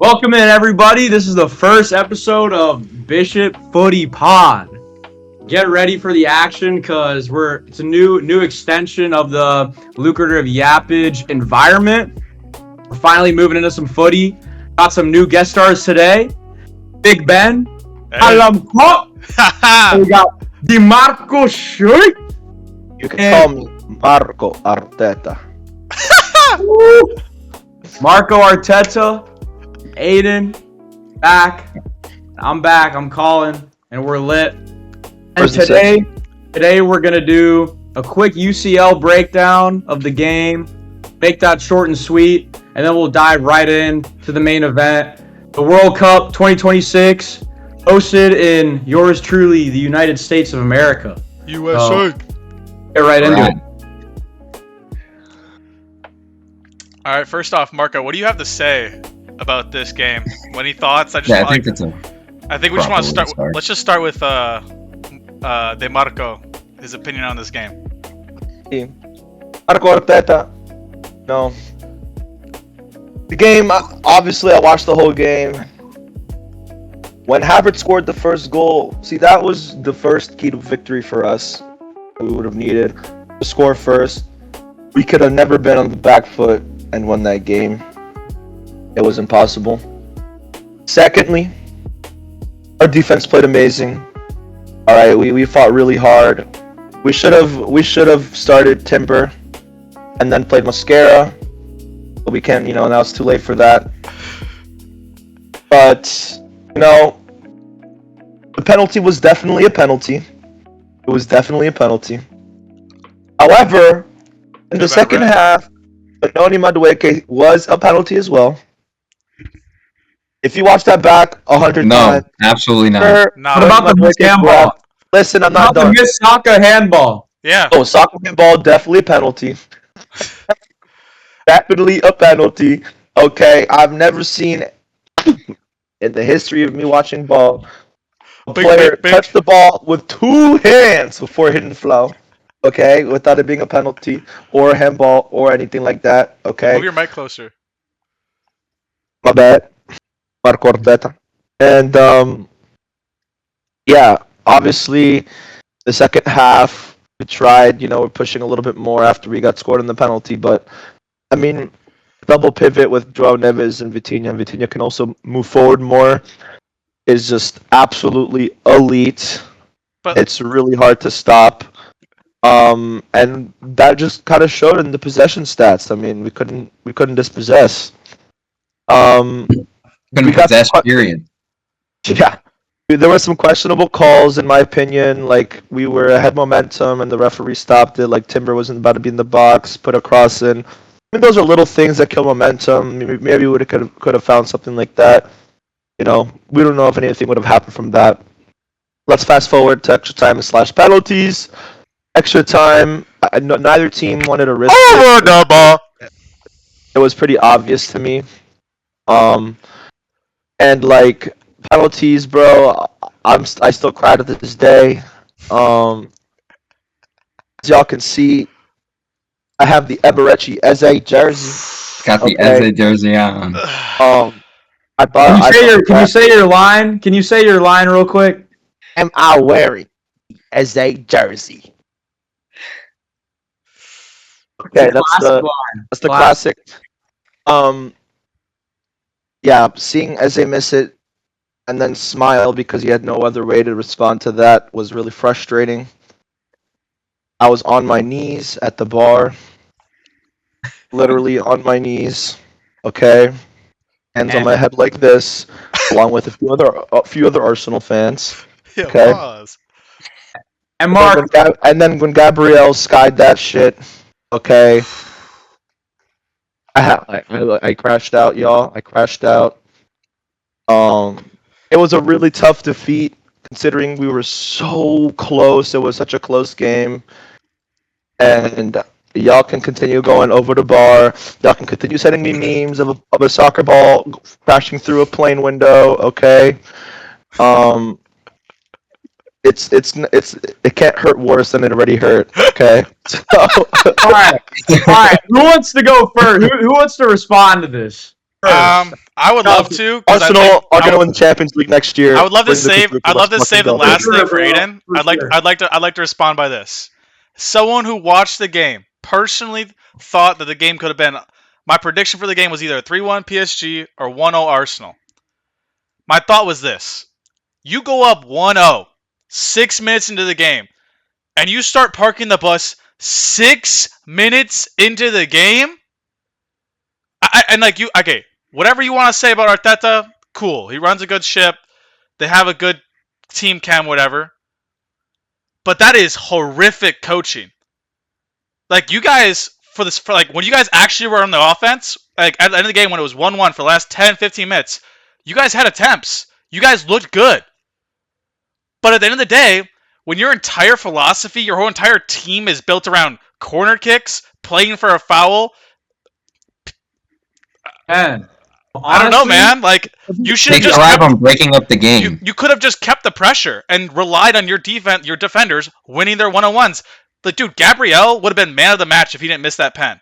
Welcome in, everybody. This is the first episode of Bishop Footy Pod. Get ready for the action, cause it's a new extension of the lucrative Yappage environment. We're finally moving into some footy. Got some new guest stars today. Big Ben, Alam Kop. We got DeMarco Shoot. You can call me Marco Arteta. Marco Arteta, Aiden, back. I'm back. I'm calling, and we're lit. And today we're gonna do a quick UCL breakdown of the game. Make that short and sweet, and then we'll dive right in to the main event, the World Cup 2026, hosted in yours truly, the United States of America. USA. Get right into it. All right, first off, Marco, what do you have to say about this game? Any thoughts? I think we just want to start. Let's just start with DeMarco, his opinion on this game. Marco Arteta. No. The game, obviously, I watched the whole game. When Havertz scored the first goal, see, that was the first key to victory for us. We would have needed to score first. We could have never been on the back foot and won that game. It was impossible. Secondly, our defense played amazing. All right, we fought really hard. We should have started Timber and then played Mascara, but we can't. Now it's too late for that. But the penalty was definitely a penalty. It was definitely a penalty. However, in the second half, Noni Madueke was a penalty as well. If you watch that back 100 times, absolutely not. What about the missed handball? Listen, I'm not done. The missed Saka handball. Yeah. Oh, Saka handball, definitely a penalty. Definitely a penalty. Okay, I've never seen in the history of me watching ball a player touch the ball with two hands before hitting the flow. Okay, without it being a penalty or a handball or anything like that. Okay. Move your mic closer. My bad. Marco Arteta. And yeah, obviously the second half we tried, we're pushing a little bit more after we got scored on the penalty, but I mean, double pivot with João Neves and Vitinha can also move forward more, is just absolutely elite. But it's really hard to stop. And that just kind of showed in the possession stats. I mean, we couldn't dispossess. Period. Yeah, there were some questionable calls in my opinion. Like we had momentum and the referee stopped it. Like Timber wasn't about to be in the box, put a cross in. I mean, those are little things that kill momentum. Maybe we could have found something like that. We don't know if anything would have happened from that. Let's fast forward to extra time / penalties. Extra time, neither team wanted to risk it. It was pretty obvious to me. And like penalties, bro, I still cry to this day. As y'all can see, I have the Eberechi Eze jersey. Got the Eze jersey on. I thought. Can you say your line? Can you say your line real quick? Am I wearing Eze jersey? Okay, that's the classic. Yeah, seeing Eze miss it and then smile because he had no other way to respond to that was really frustrating. I was on my knees at the bar, literally on my knees. Okay, hands on my head like this, along with a few other Arsenal fans. Okay. And Mark, and then when Gabriel skied that shit. Okay. I crashed out, y'all. I crashed out. It was a really tough defeat considering we were so close. It was such a close game. And y'all can continue going over the bar. Y'all can continue sending me memes of a soccer ball crashing through a plane window, okay? It can't hurt worse than it already hurt. Okay. So, all right. Who wants to go first? Who wants to respond to this? I would love to. 'Cause Arsenal are going to win the Champions League next year. I would love to Bring the save. cuckoo, I'd love to let's save the go. last For thing sure, for bro. Aiden. For sure. I'd like to respond by this. Someone who watched the game personally thought that the game could have been. My prediction for the game was either 3-1 PSG or 1-0 Arsenal. My thought was this: you go up 1-0, 6 minutes into the game, and you start parking the bus 6 minutes into the game. Whatever you want to say about Arteta, cool. He runs a good ship. They have a good team chem, whatever. But that is horrific coaching. Like, you guys, when you guys actually were on the offense, like, at the end of the game when it was 1-1 for the last 10, 15 minutes, you guys had attempts. You guys looked good. But at the end of the day, when your entire philosophy, your whole entire team is built around corner kicks, playing for a foul, Man, I don't know, man. Like, you should They have just thrive on breaking up the game. you could have just kept the pressure and relied on your defenders winning their 1-on-1s. Like, dude, Gabriel would have been man of the match if he didn't miss that pen.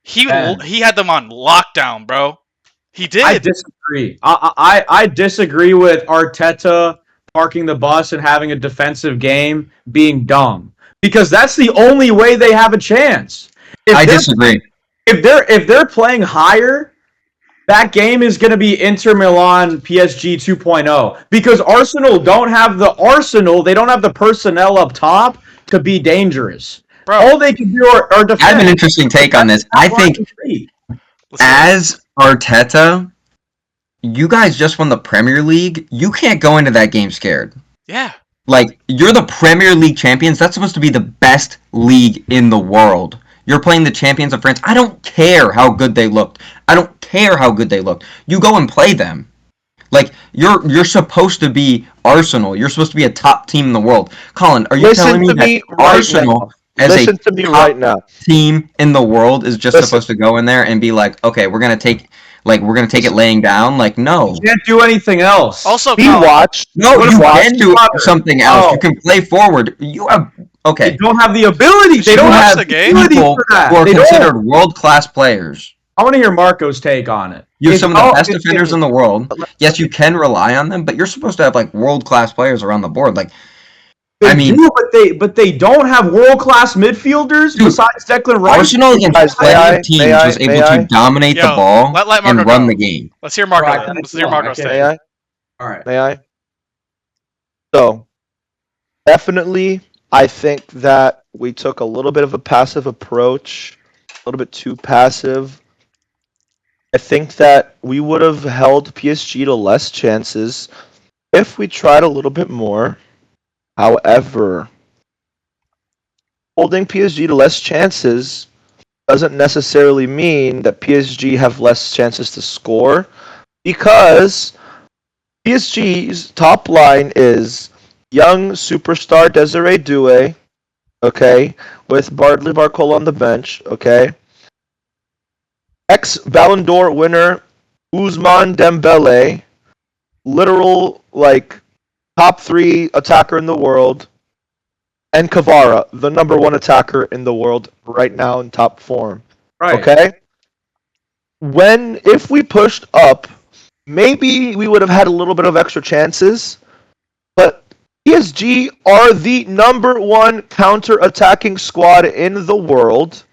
He had them on lockdown, bro. He did. I disagree. I disagree with Arteta parking the bus and having a defensive game being dumb, because that's the only way they have a chance. I disagree. If they're playing higher, that game is going to be Inter Milan PSG 2.0, because Arsenal don't have the personnel up top to be dangerous. Bro. All they can do are defend. I have an interesting take on this. I think as Arteta, you guys just won the Premier League. You can't go into that game scared. Yeah. Like, you're the Premier League champions. That's supposed to be the best league in the world. You're playing the champions of France. I don't care how good they looked. You go and play them. Like, you're supposed to be Arsenal. You're supposed to be a top team in the world. Colin, are you telling me that Arsenal as a top team in the world is just supposed to go in there and be like, okay, we're gonna take it laying down? Like, no. You can't do anything else. Also, You can do something else. Oh. You can play forward. You have They don't have the ability. They You don't have the the game. ability people for that. who are They don't. considered world-class players. I want to hear Marco's take on it. You have some of the best defenders in the world. Yes, you can rely on them, but you're supposed to have like world-class players around the board. Like, They I mean, do, but they don't have world-class midfielders besides Declan Rice. Arsenal against plenty of teams was able to dominate the ball let Marco and run go. the game. Let's hear Marco. Bro, Let's hear Marco's take. May I? All right. May I? So, definitely, I think that we took a little bit of a passive approach, a little bit too passive. I think that we would have held PSG to less chances if we tried a little bit more. However, holding PSG to less chances doesn't necessarily mean that PSG have less chances to score, because PSG's top line is young superstar Desiree Doué, okay, with Bardley Barcola on the bench, okay. Ex-Ballon d'Or winner Ousmane Dembele, literal, like, top 3 attacker in the world, and Kvara, the number 1 attacker in the world right now in top form. Right. Okay? If we pushed up, maybe we would have had a little bit of extra chances, but PSG are the number 1 counter-attacking squad in the world.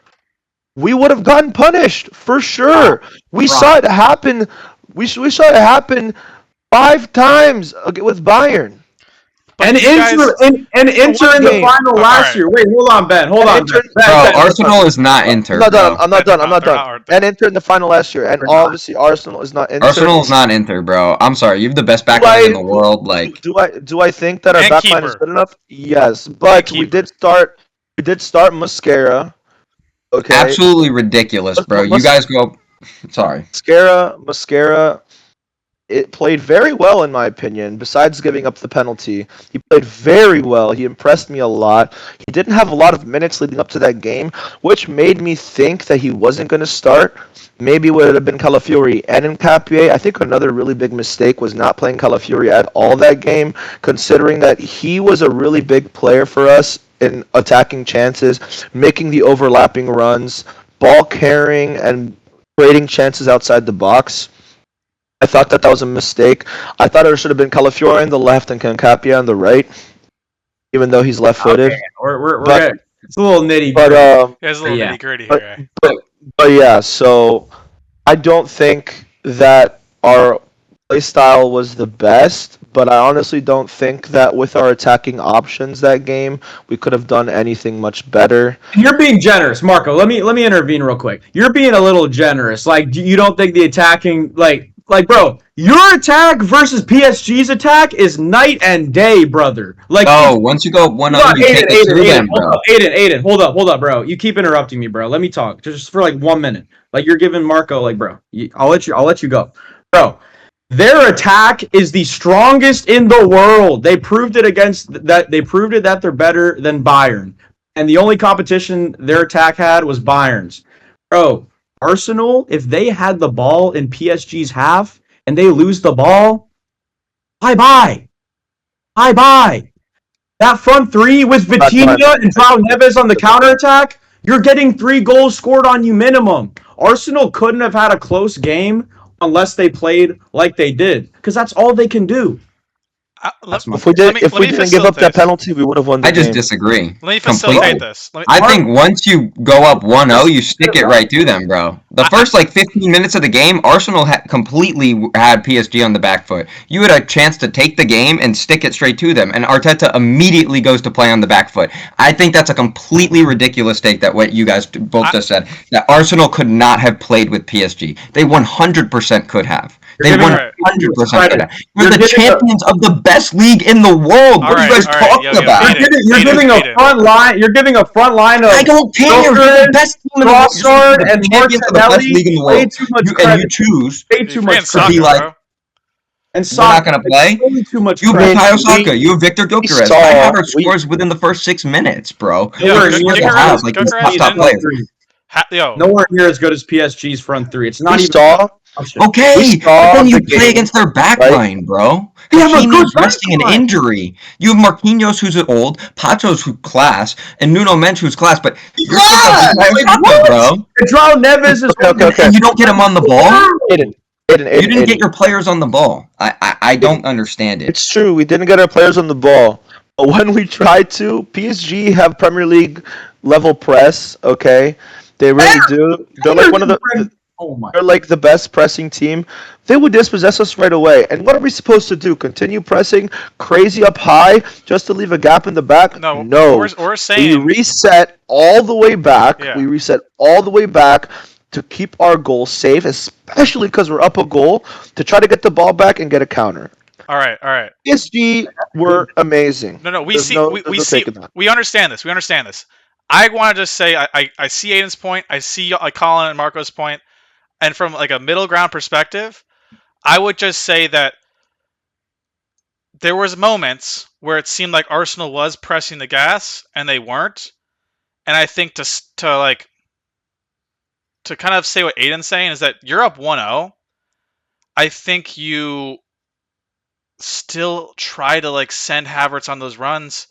We would have gotten punished for sure. We saw it happen. We saw it happen 5 times with Bayern. But And you guys- Inter in the final last year. Wait, hold on, Ben. Hold on. Inter- Ben. Arsenal is not Inter. I'm not done. They're not. And Inter in the final last year, and obviously Arsenal is not Inter. Arsenal is not Inter, bro. I'm sorry. You have the best backline in the world. Like, do I think that our And backline keeper. is good enough? Yes, but we did start Mascara. Okay. absolutely ridiculous, bro. You guys go. Sorry. Mascara. It played very well, in my opinion, besides giving up the penalty. He played very well. He impressed me a lot. He didn't have a lot of minutes leading up to that game, which made me think that he wasn't going to start. Maybe it would have been Calafiori and Nkapie. I think another really big mistake was not playing Calafiori at all that game, considering that he was a really big player for us in attacking chances, making the overlapping runs, ball carrying, and creating chances outside the box. I thought that was a mistake. I thought it should have been Calafiore on the left and Cancapia on the right, even though he's left-footed. Okay, we're But- getting, it's a little nitty But gritty. There's a little Yeah. nitty gritty But- here. But yeah, so I don't think that our play style was the best, but I honestly don't think that with our attacking options that game we could have done anything much better. You're being generous, Marco. Let me intervene real quick. You're being a little generous. Like you don't think the attacking like bro, your attack versus PSG's attack is night and day, brother. Like Oh, once you go 1-0, Hold on, you take it through them, hold bro. up, Aiden, hold up, bro. You keep interrupting me, bro. Let me talk just for like 1 minute. Like you're giving Marco, like, bro. I'll let you go, bro. Their attack is the strongest in the world. They proved it They proved it that they're better than Bayern, and the only competition their attack had was Bayern's, bro. Arsenal, if they had the ball in PSG's half and they lose the ball, bye. That front three with Vitinha and João Neves on the counterattack, you're getting 3 goals scored on you minimum. Arsenal couldn't have had a close game unless they played like they did, because that's all they can do. Let If we let me didn't give up that facilitate. penalty, we would have won the I just game. disagree. Let me Completely. facilitate this. I think once you go up 1-0, you stick it right through them, bro. The first 15 minutes of the game, Arsenal completely had PSG on the back foot. You had a chance to take the game and stick it straight to them, and Arteta immediately goes to play on the back foot. I think that's a completely ridiculous take that what you guys both just said, that Arsenal could not have played with PSG. They 100% could have. They You're 100% could have. You're We're the giving champions of the best league in the world. What are you guys talking about? You're giving a front line. You're giving a front line of I don't care. You're the best team in the world. Trossard You're and the champions of the best league in the way world. too much And you credit. choose. Way too much to credit. be like, And we're not going to play. way too much You have credit. Bukayo Saka. You have Victor Gyökeres. saw- I have our scores within the first 6 minutes, bro. Yeah, Nowhere Gyökeres- near Gyökeres- as- like, Gyökeres these top didn't- players. Nowhere near as good as PSG's front three. It's not We even. saw Okay, We but saw then you the play game, against their back right? line, bro. They have a good Hakimi's back resting an line. injury. You have Marquinhos, who's old, Pacho's who's class, and Nuno Mensch, who's class, but you're Class! still Like, Saka, what? bro. And João Neves is. Okay. And you don't get him on the ball? Aiden, You didn't Aiden. get your players on the ball. I don't understand it. It's true, we didn't get our players on the ball. But when we tried to, PSG have Premier League level press, okay? They really do. They're like one of the Oh my. they're like the best pressing team. They would dispossess us right away. And what are we supposed to do? Continue pressing crazy up high just to leave a gap in the back? No. No. We're We saying reset all the way back. Yeah. We reset all the way back to keep our goal safe, especially because we're up a goal, to try to get the ball back and get a counter. all right. PSG were amazing. No, we There's see no- we there's no see taking that. we understand this. We understand this. I want to just say I see Aiden's point. I see Colin and Marco's point. And from like a middle ground perspective, I would just say that there was moments where it seemed like Arsenal was pressing the gas and they weren't. And I think to kind of say what Aiden's saying is that you're up 1-0. I think you still try to like send Havertz on those runs,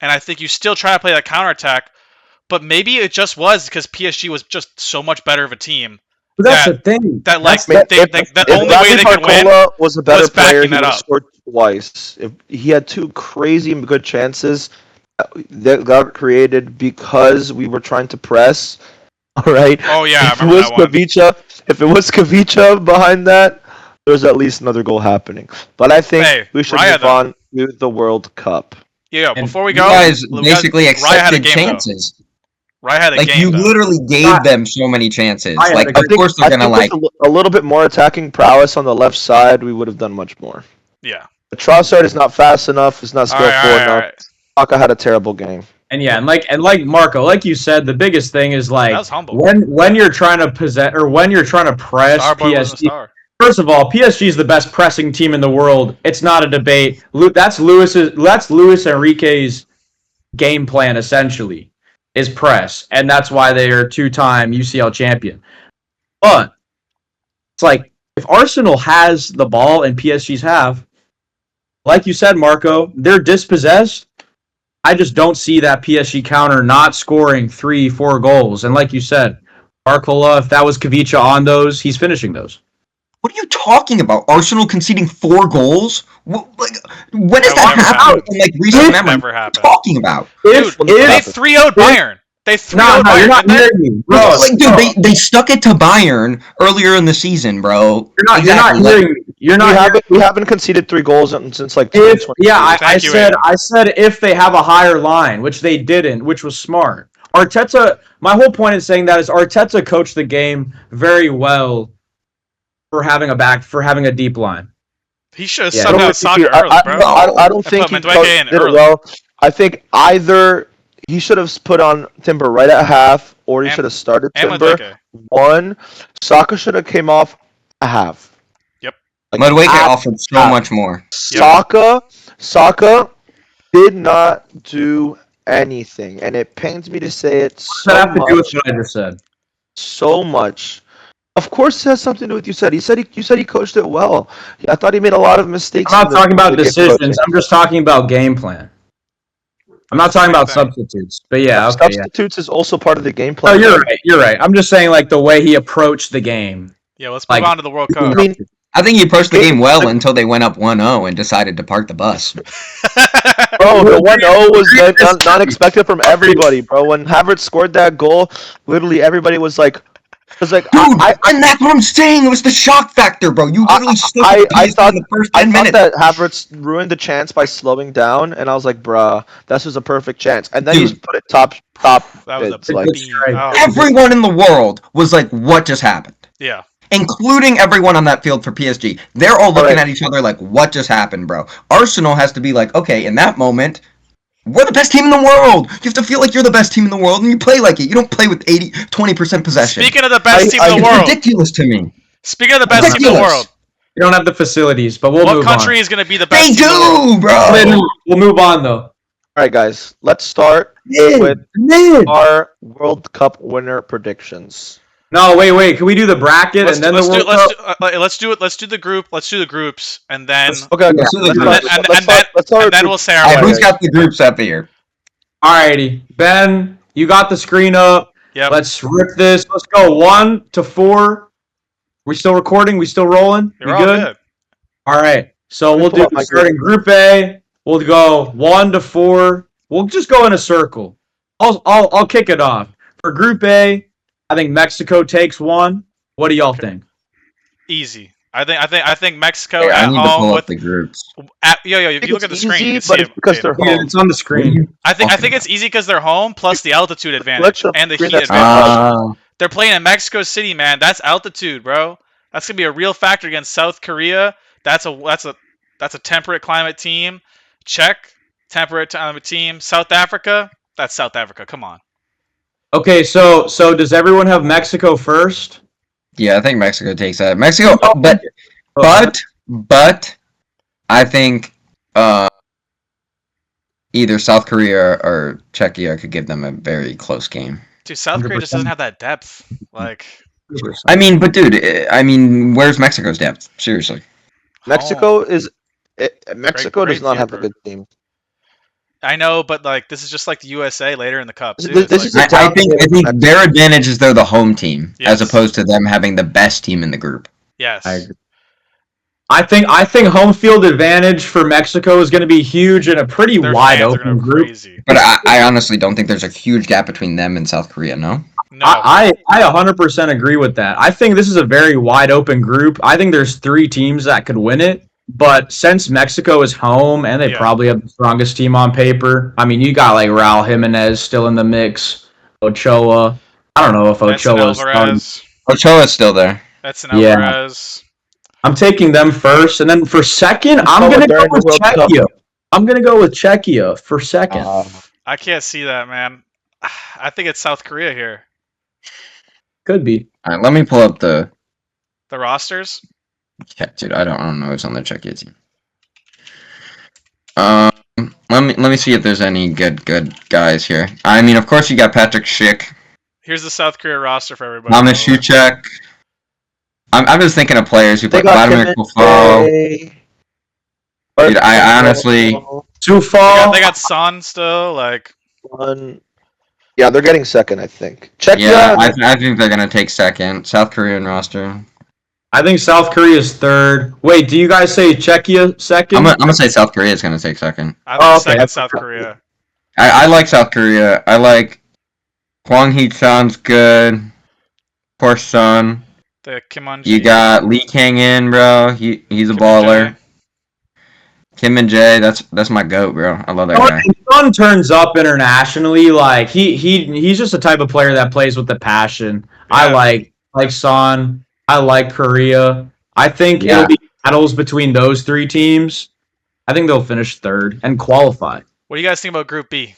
and I think you still try to play that counterattack. But maybe it just was because PSG was just so much better of a team But that's the thing. that like That's- the only way they could win. Barcola was a better was backing player, he that would have up. scored twice. If he had 2 crazy and good chances that got created because we were trying to press. All right. Oh yeah, I If it remember was that one. if it was Kavicha behind that, there's at least another goal happening. But I think Hey, we should Raya, move though. on to the World Cup. Yeah, And before we You go, guys we got- basically Raya had a accepted game, though. chances. Raya had a Like, game. you though. literally gave them so many chances. I had Like, a of course they're going to, like... with a little bit more attacking prowess on the left side, we would have done much more. Yeah. But Trossard is not fast enough. Is not All skillful right, all right, enough. all right. Saka had a terrible game. And yeah, and like Marco, like you said, the biggest thing is That like was humble. when you're trying to possess or when you're trying to press Starboy wasn't a PSG. star. First of all, PSG is the best pressing team in the world. It's not a debate. That's Luis Enrique's game plan essentially is press, and that's why they are 2-time UCL champion. But it's like if Arsenal has the ball and PSG's have, like you said, Marco, they're dispossessed. I just don't see that PSG counter not scoring 3-4 goals. And like you said, Barcola, if that was Kavicha on those, he's finishing those. What are you talking about? Arsenal conceding 4 goals? Like, when has That that never happened happened. in like recent memory? Never What are happened. you talking about? If Dude, they 3-0'd Bayern. They 3-0'd no, you're Bayern. not didn't they? hearing me, bro. Like, dude, they stuck it to Bayern earlier in the season, bro. You're not hearing me. You're not. We haven't conceded 3 goals since like If 2020. yeah, I Thank you, said Aiden. I said if they have a higher line, which they didn't, which was smart. Arteta. My whole point in saying that is Arteta coached the game very well for having a deep line. He should have Yeah. subbed out Saka early, bro. I don't I think put he Madueke in did it early. well. I think either he should have put on Timber right at half, or he And- should have started And Timber. Madueke. One, Saka should have came off a half. Yep. Like, Madueke half. offered so much more. Saka did not do anything, and it pains me to say it What does that have to do with much. what I just said? So much. Of course, it has something to do with you said. You said he coached it well. I thought he made a lot of mistakes. I'm not in the- talking about in the game decisions. coaching. I'm just talking about game plan. I'm not talking about substitutes. But yeah, okay, yeah. Substitutes is also part of the game No, plan. you're right. You're right. I'm just saying like the way he approsed the game. Yeah, let's move Like- on to the World Cup. I mean, I think he approached the game well until they went up 1-0 and decided to park the bus. bro, the 1-0 was not expected from everybody, bro. When Havertz scored that goal, literally everybody was like, Dude, and that's what I'm saying. It was the shock factor, bro. You literally stood I thought in the first 10 I thought minutes. that Havertz ruined the chance by slowing down, and I was like, bruh, this was a perfect chance. And then he Dude. put it top. That was It's a like, beam. strike. Oh, Everyone in the world was like, what just happened? yeah. Including everyone on that field for PSG. They're all looking Right. at each other like, what just happened, bro? Arsenal has to be like, okay, in that moment, we're the best team in the world. You have to feel like you're the best team in the world, and you play like it. You don't play with 20% possession. Speaking of the best team in the It's world. ridiculous to me. Speaking of the best team in the Ridiculous. world. You don't have the facilities, but we'll What move country is going to be the They best team in the world? do, bro. We'll move on though. all right, guys, let's start with Mid. our World Cup winner predictions. No, wait. Can we do the bracket and then the World Cup? Let's do the group. Let's do the groups, and then Okay, Yeah, so let's and start- then- let's start- let's start and then with- we'll say our Hey, Alright, winners. who's got the groups up here? Alrighty, Ben, you got the screen up. Yep. Let's rip this. Let's go 1 to 4. We still recording? We still rolling? You're We all good. All right. So Let me we'll pull do up my starting Group A. We'll go 1 to 4. We'll just go in a circle. I'll kick it off for Group A. I think Mexico takes 1. What do y'all think? Easy. I think Mexico Hey, I at need to home pull with up the groups. if you look at the it's screen, you easy, can but see it's because they're Yeah, home. it's on the screen. I think it's easy because they're home plus the altitude advantage Let's and the bring heat that advantage. They're playing in Mexico City, man. That's altitude, bro. That's gonna be a real factor against South Korea. That's a temperate climate team. Czech, temperate climate team. South Africa, that's South Africa. Come on. Okay, so does everyone have Mexico first? Yeah, I think Mexico takes that. Mexico, but I think either South Korea or Czechia could give them a very close game. Dude, South Korea just 100%. doesn't have that depth. Like I mean, but dude, where's Mexico's depth? Seriously. Mexico is Mexico Great does not have a field good team. I know, but like this is just like the USA later in the cup. Too. This It's is like- I think their advantage is they're the home team Yes. as opposed to them having the best team in the group. yes. I agree. I think home field advantage for Mexico is going to be huge in a pretty Their wide fans are open gonna go group. crazy. But I honestly don't think there's a huge gap between them and South Korea, no? No. I 100% agree with that. I think this is a very wide open group. I think there's 3 teams that could win it. But since Mexico is home and they Yeah. probably have the strongest team on paper, I mean, you got like Raul Jimenez still in the mix, Ochoa. I don't know if Edson Ochoa is starting. Alvarez. Ochoa's still there. Edson Yeah. Alvarez. I'm taking them first, and then for second, I'm Oh, gonna go during the with World Cup. Czechia. I'm gonna go with Czechia for second. I can't see that, man. I think it's South Korea here. Could be. All right, let me pull up the. The rosters. Yeah, dude, I don't know who's on the Czechia team. Let me see if there's any good guys here. I mean, of course, you got Patrick Schick, Here's the South Korea roster for everybody. Thomas Shuchek. I'm just thinking of players who They play got Vladimir Kimmich, Kofo. Dude, I honestly. Tufal. They got Son still. Like Yeah, they're getting second, I think. Czechia. Yeah, I think they're gonna take second. South Korean roster. I think South Korea is third. Wait, do you guys say Czechia second? I'm gonna say South Korea is gonna take second. I think Oh, okay. second South Korea. I like South Korea. I like Hwang Hee-chan's good. Of course, Son. The Kim Min-jae. You got Lee Kang-in, bro. He's a Kim baller. Min-jae. Kim and Jay, that's my goat, bro. I love that guy. Son turns up internationally. Like he's just the type of player that plays with the passion. I Yeah. like Son. I like Korea. I think Yeah. it'll be battles between those three teams. I think they'll finish third and qualify. What do you guys think about Group B?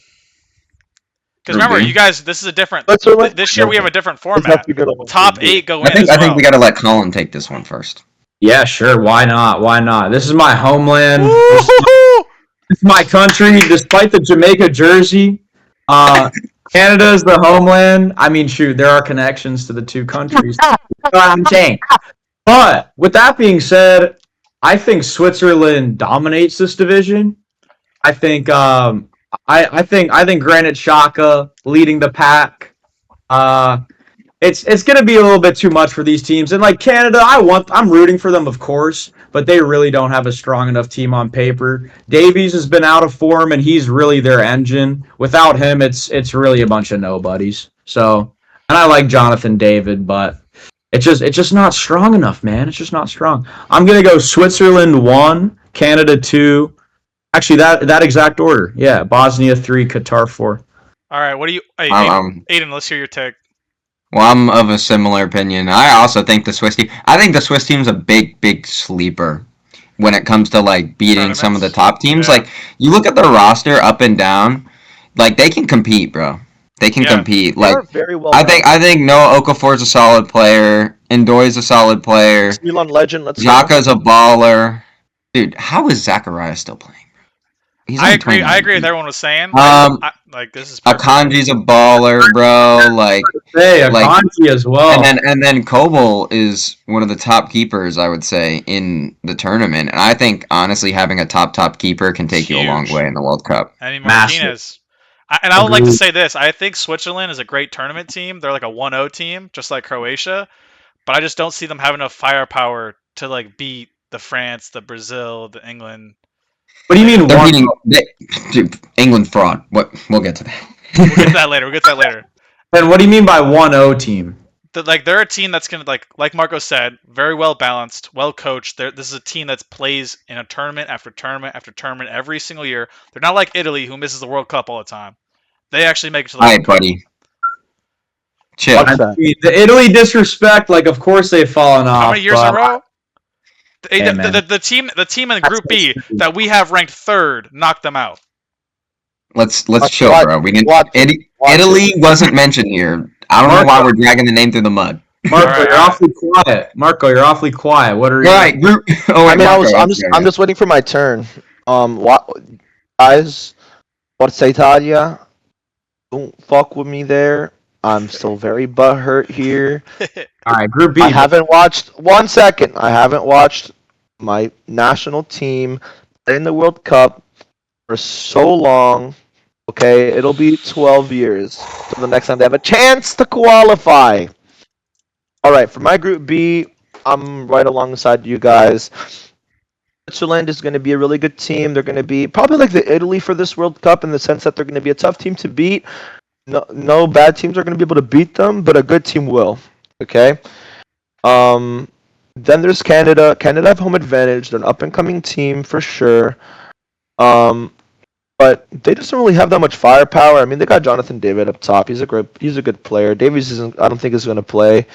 Because Group remember, B? you guys, this is a different. Switzerland. This year we have a different Let's format. have to go to Top Group B. 8 go in I think as well. we gotta let Colin take this one first. Yeah, sure. Why not? Why not? This is my homeland. Woo-hoo-hoo! This is my country. Despite the Jamaica jersey, Canada is the homeland. I mean, shoot, there are connections to the two countries. I'm saying. But with that being said, I think Switzerland dominates this division. I think I think Granit Xhaka leading the pack. It's gonna be a little bit too much for these teams. And like Canada, I'm rooting for them, of course, but they really don't have a strong enough team on paper. Davies has been out of form, and he's really their engine. Without him, it's really a bunch of nobodies. So, and I like Jonathan David, but it's just not strong enough, man. It's just not strong. I'm gonna go Switzerland 1, Canada 2. Actually, that exact order. Yeah, Bosnia 3, Qatar 4. All right, what do you? Hey, Aiden, let's hear your take. Well, I'm of a similar opinion. I also think the Swiss team. I think the Swiss team's a big sleeper when it comes to like beating some of the top teams. Yeah. Like you look at their roster up and down, like they can compete, bro. They can Yeah. compete. They Like are very well. I think Noah Okafor's a solid player. Ndoye's a solid player. Milan legend. Let's go. Xhaka's a baller. Dude, how is Zachariah still playing? He's I only agree. 29. I agree with everyone was saying. Like this is perfect. Akanji's a baller, bro. Like Hey, Like- Akanji as well. and then Koval is one of the top keepers, I would say, in the tournament. And I think honestly having a top keeper can take you a long Huge. way in the World Cup. Any Massive. Martinez. I would like to Agreed. say this. I think Switzerland is a great tournament team. They're like a 1-0 team, just like Croatia. But I just don't see them having enough firepower to like beat the France, the Brazil, the England. What do you mean They're one? beating England fraud. We'll get to that. We'll get to that later. And what do you mean by 1-0 team? They're a team that's gonna like Marco said, very well balanced, well coached. This is a team that plays in a tournament after tournament after tournament every single year. They're not like Italy, who misses the World Cup all the time. They actually make it to the All World right, Cup. buddy. Chill. What's I that? mean, the Italy disrespect, like of course they've fallen off. How many years in a but- row? Hey, man. The team in Group B that we have ranked third knocked them out. Let's Watch- chill, watch- bro. We can. watch- watch Italy wasn't mentioned here. I don't know why we're dragging the name through the mud. Marco, All right, you're all right. awfully quiet. Marco, you're awfully quiet. What are you? All right, group. Oh, wait, I mean, Marco, I'm just waiting for my turn. Guys, Forza Italia, don't fuck with me there. I'm still very butthurt here. All right, Group B. I haven't watched 1 second. I haven't watched my national team play in the World Cup for so long. Okay, it'll be 12 years till the next time they have a chance to qualify. All right, for my Group B, I'm right alongside you guys. Switzerland is going to be a really good team. They're going to be probably like the Italy for this World Cup in the sense that they're going to be a tough team to beat. No bad teams are going to be able to beat them, but a good team will. Okay. Then there's Canada. Canada have home advantage. They're an up and coming team for sure. But they just don't really have that much firepower. I mean, they got Jonathan David up top. He's a good player. Davies isn't. I don't think is going to play.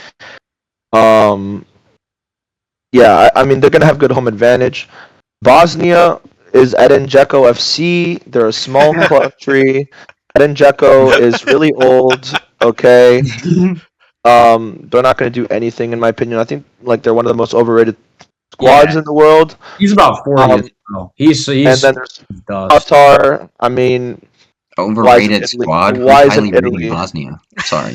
Yeah, I mean they're going to have good home advantage. Bosnia is Edin Dzeko FC. They're a small country. Edin Dzeko is really old. Okay. They're not going to do anything in my opinion. I think like they're one of the most overrated squads in the world. He's about 40 as well. He's And then there's dust. Qatar. I mean, Overrated Italy- squad. why is it Highly rating Italy? Bosnia. Sorry.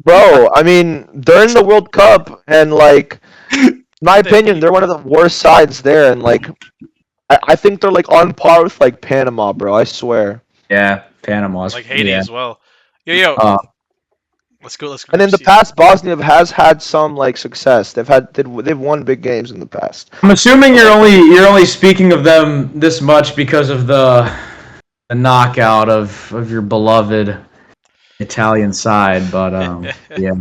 bro, I mean, they're in the World Cup, and like, in my opinion, they're one of the worst sides there, and like, I think they're like on par with like Panama, bro. I swear. Yeah, Panama's like Haiti yeah. as well. Yo, Uh, Let's go. And in the C. past, Bosnia has had some like success. They've won big games in the past. I'm assuming you're only speaking of them this much because of the knockout of your beloved Italian side, but yeah,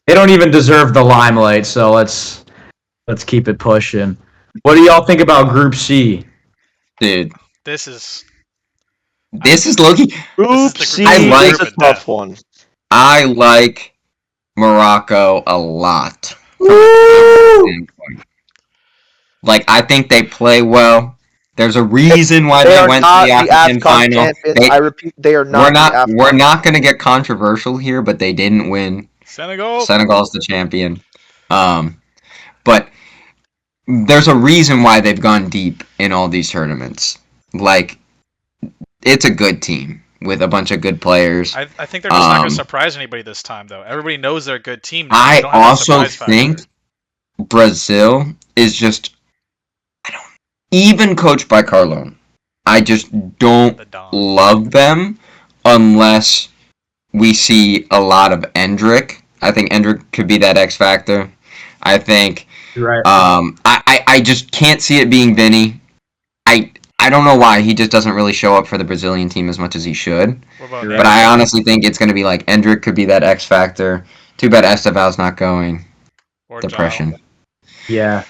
they don't even deserve the limelight. So let's keep it pushing. What do y'all think about Group C? Dude, This is Loki. Group the C I like- is a tough one. I like Morocco a lot. Like, I think they play well. There's a reason why They they are went not to the the African AFCON final. champions. I repeat, they are not. We're not going to get controversial here, but they didn't win. Senegal. Senegal's the champion. But there's a reason why they've gone deep in all these tournaments. Like, it's a good team with a bunch of good players. I think they're just not going to surprise anybody this time, though. Everybody knows they're a good team. Now. I They don't have that also surprise factor. think Brazil is just even coached by Carlone. I just don't The Don. love them unless we see a lot of Endrick. I think Endrick could be that X factor. I think Right. I just can't see it being Vinny. I don't know why he just doesn't really show up for the Brazilian team as much as he should. What about You're But Neymar? I honestly think it's going to be like Endrick could be that X factor. Too bad Esteval's not going. Or Depression. Yeah.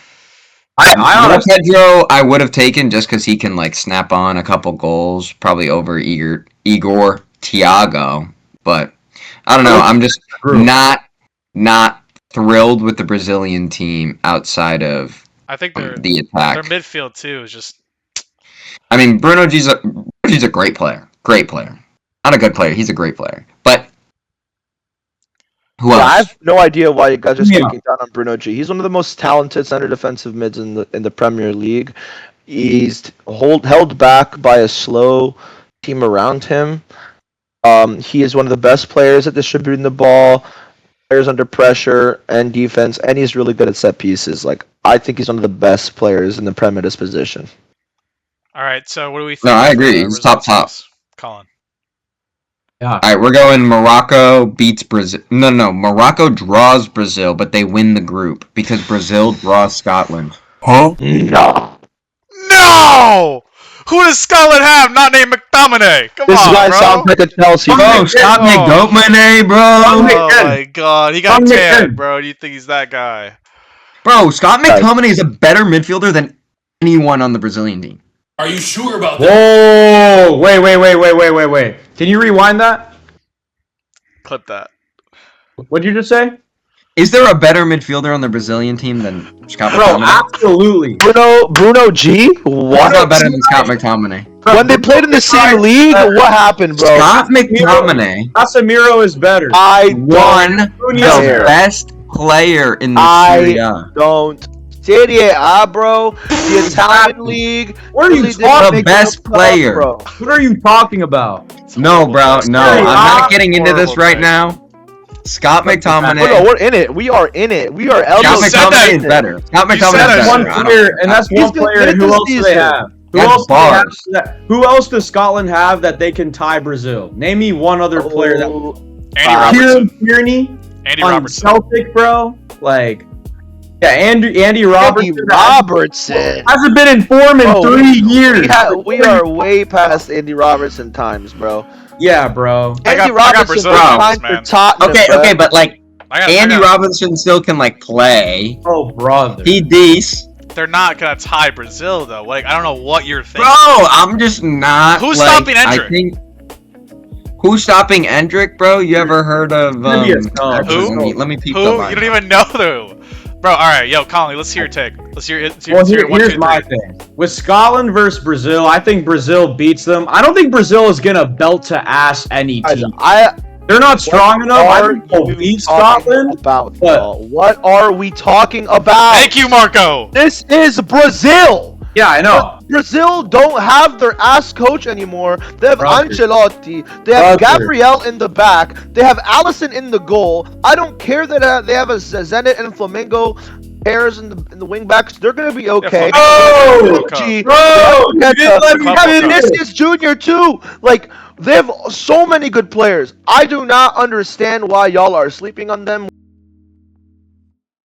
I honestly, Pedro I would have taken just because he can like snap on a couple goals, probably over Igor Thiago. But I don't know. I'm just not thrilled with the Brazilian team outside of I think the their attack. midfield too is just. I mean, Bruno G's a great player. Great player. Not a good player. He's a great player. But who Yeah, else? I have no idea why you guys are Yeah. speaking down on Bruno G. He's one of the most talented center defensive mids in the Premier League. He's held back by a slow team around him. He is one of the best players at distributing the ball, players under pressure and defense, and he's really good at set pieces. Like I think he's one of the best players in the Prem at his position. All right, so what do we think? No, I of, agree. He's results top. is? Colin. yeah. All right, we're going Morocco beats Brazil. No. Morocco draws Brazil, but they win the group because Brazil draws Scotland. Huh? No. No! Who does Scotland have? Not named McTominay. Come This on, guy bro. sounds like a Chelsea. Bro, stop McGoatmane, bro. Oh my god, he got Tom tan, McKinnon. bro. Do you think he's that guy? Bro, Scott McTominay is a better midfielder than anyone on the Brazilian team. Are you sure about that? Whoa! Wait. Can you rewind that? Clip that. What'd you just say? Is there a better midfielder on the Brazilian team than Scott Bro, McTominay? absolutely. Bruno G? Who's What? not better than Scott McTominay? When they played in the same league, what happened, bro? Scott McTominay Casemiro is better. I won the care. best player in the I Serie A. don't. Serie A, bro. The Italian league. What are you really didn't talking make The best it up, player. bro. What are you talking about? No, bro, no. Serie I'm A, not getting into this horrible right take. now. Scott Oh, no, McTominay. we're in it. We are in it. We are Scott elbows. said that. McTominay is better. Scott You McTominay said is that. better. One I don't- player, and that's He's one been player. good Who this else do they season. have? That's bars. Who else does Scotland have that they can tie Brazil? Name me one other player that. Andy Robertson. Kieran Tierney Andy on Robertson. Celtic, bro. Like, yeah, Andy Robertson. Andy Robertson. Hasn't been in form in Bro, 3 years. We are way past Andy Robertson times, bro. Yeah, bro. I got Andy Robertson Brazil was on time this, for man. Tottenham, Okay, bro. but like I Andy got- Robinson still can like play. Oh, brother. He decent. They're not gonna tie Brazil though. Like I don't know what you're thinking. Bro, I'm just not. Who's like, stopping I Endrick? think. Who's stopping Endrick, bro? You ever heard of? Gonna be a sub. Who? Let me peep Who? the You line. don't even know who. Bro, all right, yo, Colin, let's hear your take. Let's hear it. Well, One, here's two, my three. thing. With Scotland versus Brazil, I think Brazil beats them. I don't think Brazil is gonna belt to ass any team. They're not strong enough. I think they'll beat Scotland. About but- what are we talking about? Thank you, Marco. This is Brazil. Yeah, I know. Brazil don't have their ass coach anymore. They have Brother. Ancelotti. They have Brother. Gabriel in the back. They have Allison in the goal. I don't care that they have a Zenit and Flamengo pairs in the wing backs. They're gonna be okay. Flamengo. Oh, Cup. Gee, bro, you yeah, didn't let me Cup. have finish. Vinicius Jr. too. Like They have so many good players. I do not understand why y'all are sleeping on them.